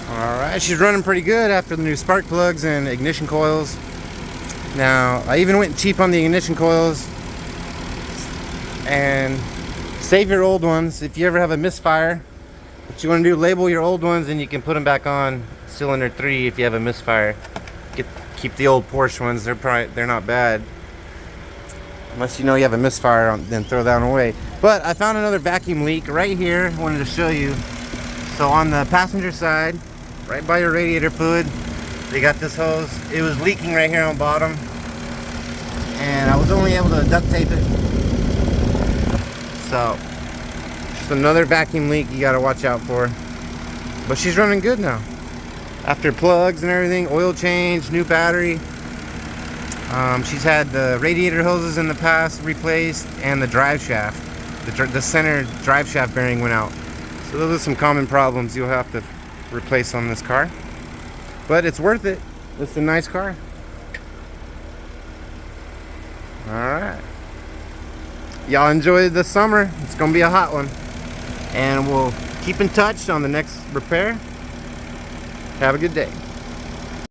Alright, she's running pretty good after the new spark plugs and ignition coils. Now, I even went cheap on the ignition coils. And save your old ones. If you ever have a misfire, what you want to do, label your old ones and you can put them back on cylinder 3 if you have a misfire. Keep the old Porsche ones, they're not bad. Unless you know you have a misfire, then throw that one away. But I found another vacuum leak right here. I wanted to show you. So on the passenger side, right by your radiator fluid, they got this hose. It was leaking right here on bottom, and I was only able to duct tape it. So just another vacuum leak you got to watch out for. But she's running good now. After plugs and everything, oil change, new battery. She's had the radiator hoses in the past replaced, and the drive shaft. The center drive shaft bearing went out. So those are some common problems you'll have to replace on this car. But it's worth it. It's a nice car. Alright. Y'all enjoy the summer. It's going to be a hot one. And we'll keep in touch on the next repair. Have a good day.